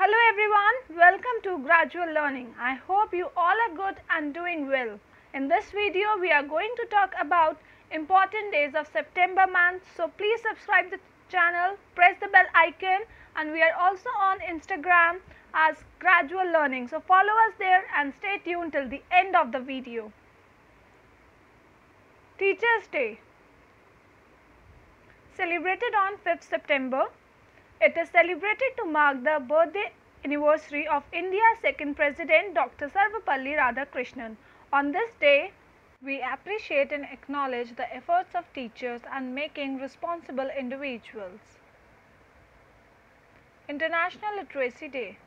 Hello everyone, welcome to Gradual Learning. I hope you all are good and doing well. In this video, we are going to talk about important days of September month. So please subscribe the channel, press the bell icon, and we are also on Instagram as Gradual Learning. So follow us there and stay tuned till the end of the video. Teachers' Day, celebrated on 5th September. It is celebrated to mark the birthday anniversary of India's second President Dr. Sarvepalli Radhakrishnan. On this day, we appreciate and acknowledge the efforts of teachers and making responsible individuals. International Literacy Day,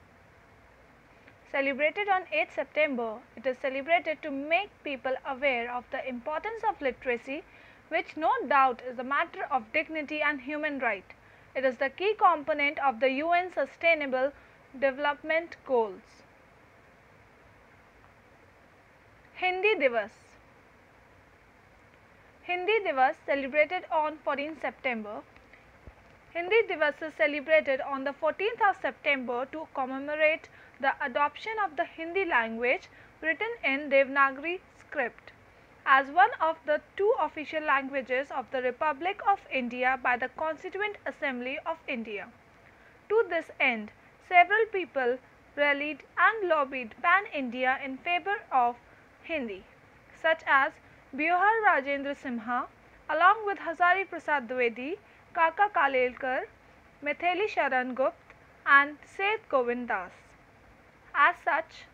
celebrated on 8th September, it is celebrated to make people aware of the importance of literacy, which no doubt is a matter of dignity and human right. It is the key component of the UN Sustainable Development Goals. Hindi Divas, Hindi Divas celebrated on 14th September. Hindi Divas is celebrated on the 14th of September to commemorate the adoption of the Hindi language written in Devanagari script as one of the two official languages of the Republic of India by the Constituent Assembly of India. To this end, several people rallied and lobbied pan-India in favor of Hindi, such as Bihar Rajendra Simha, along with Hazari Prasad Dwivedi, Kaka Kalelkar, Mithili Sharan Gupt, and Seth Govind Das. As such,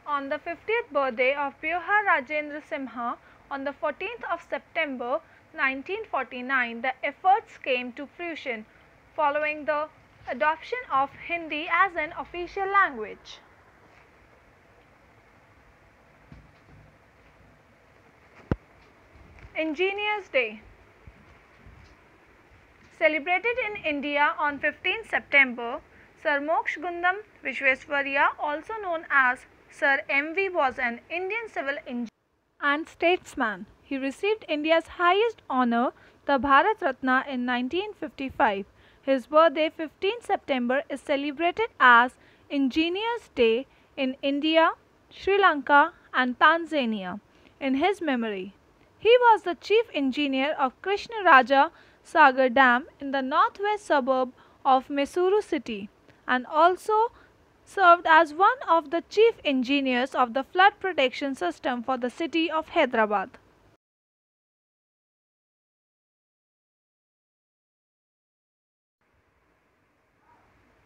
on the 50th birthday of Bihar Rajendra Simha, on the 14th of September 1949, the efforts came to fruition following the adoption of Hindi as an official language. Engineers Day, celebrated in India on 15th September, Sir Mokshgundam Vishvesvaraya, also known as Sir M.V., was an Indian civil engineer and statesman. He received India's highest honour, the Bharat Ratna, in 1955. His birthday, 15th September, is celebrated as Engineers Day in India, Sri Lanka and Tanzania in his memory. He was the chief engineer of Krishnaraja Sagar Dam in the northwest suburb of Mysuru city and also served as one of the chief engineers of the flood protection system for the city of Hyderabad.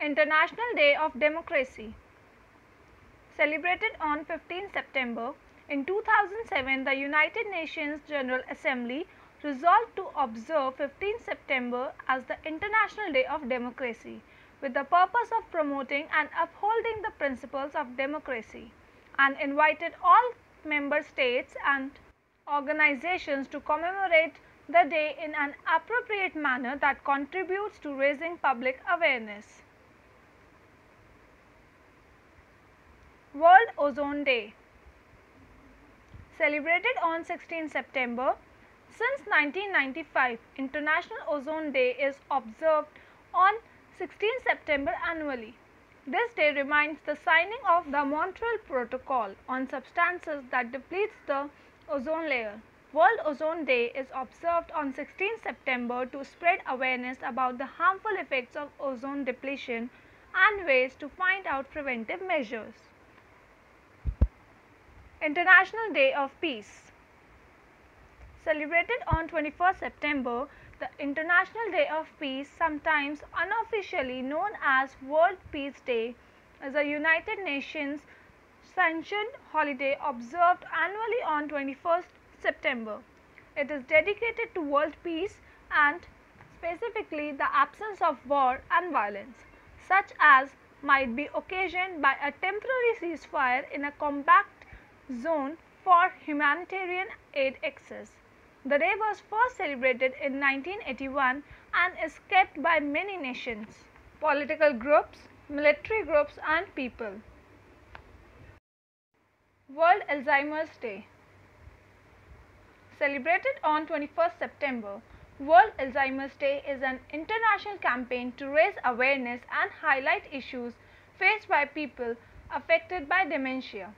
International Day of Democracy, celebrated on 15th September. In 2007, the United Nations General Assembly resolved to observe 15th September as the International Day of Democracy, with the purpose of promoting and upholding the principles of democracy, and invited all member states and organizations to commemorate the day in an appropriate manner that contributes to raising public awareness. World Ozone Day, celebrated on 16 September. Since 1995, International Ozone Day is observed on 16 September annually. This day reminds the signing of the Montreal Protocol on substances that depletes the ozone layer. World Ozone Day is observed on 16 September to spread awareness about the harmful effects of ozone depletion and ways to find out preventive measures. International Day of Peace, celebrated on 21st September, the International Day of Peace, sometimes unofficially known as World Peace Day, is a United Nations sanctioned holiday observed annually on 21st September. It is dedicated to world peace and specifically the absence of war and violence, such as might be occasioned by a temporary ceasefire in a combat zone for humanitarian aid access. The day was first celebrated in 1981 and is kept by many nations, political groups, military groups and people. World Alzheimer's Day, celebrated on 21st September. World Alzheimer's Day is an international campaign to raise awareness and highlight issues faced by people affected by dementia.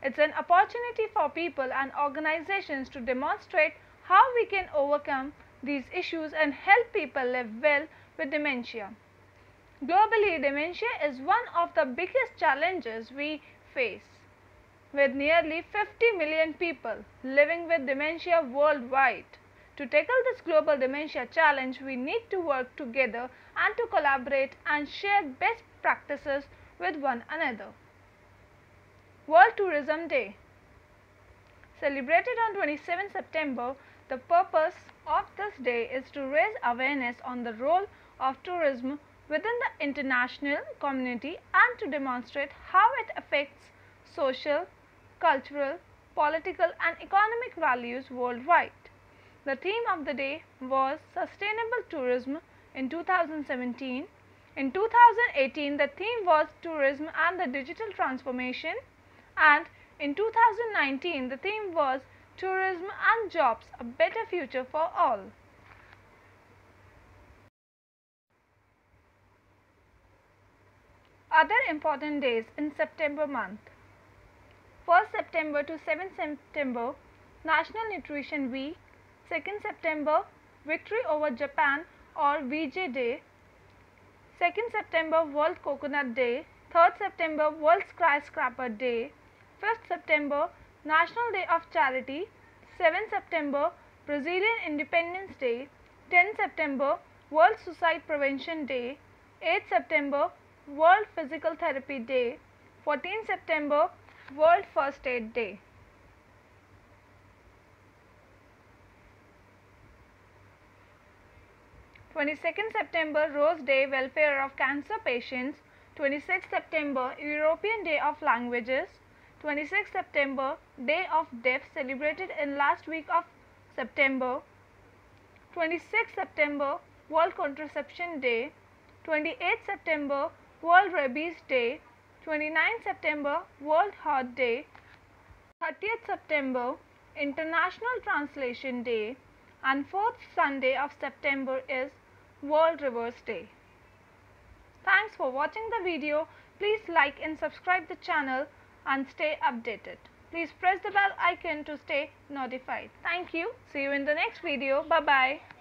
It's an opportunity for people and organizations to demonstrate how we can overcome these issues and help people live well with dementia. Globally, dementia is one of the biggest challenges we face, with nearly 50 million people living with dementia worldwide. To tackle this global dementia challenge, we need to work together and to collaborate and share best practices with one another. World Tourism Day. Celebrated on 27 September, the purpose of this day is to raise awareness on the role of tourism within the international community and to demonstrate how it affects social, cultural, political and economic values worldwide. The theme of the day was Sustainable Tourism in 2017. In 2018, the theme was Tourism and the Digital Transformation, and in 2019, the theme was Tourism and Jobs, a Better Future for All. Other important days in September month. 1st September to 7th September, National Nutrition Week. 2nd September, Victory over Japan or VJ Day. 2nd September, World Coconut Day. 3rd September, World Skyscraper Day. 5th September, National Day of Charity. 7th September, Brazilian Independence Day. 10th September, World Suicide Prevention Day. 8th September, World Physical Therapy Day. 14th September, World First Aid Day. (22nd September, Rose Day, Welfare of Cancer Patients). 26th September, European Day of Languages. 26th September, Day of Deaf, celebrated in last week of September. 26th September, World Contraception Day. 28th September, World Rabies Day. 29th September, World Heart Day. 30th September, International Translation Day, and 4th Sunday of September is World Reverse Day. Thanks for watching the video. Please like and subscribe the channel and stay updated. Please press the bell icon to stay notified. Thank you. See you in the next video. Bye bye.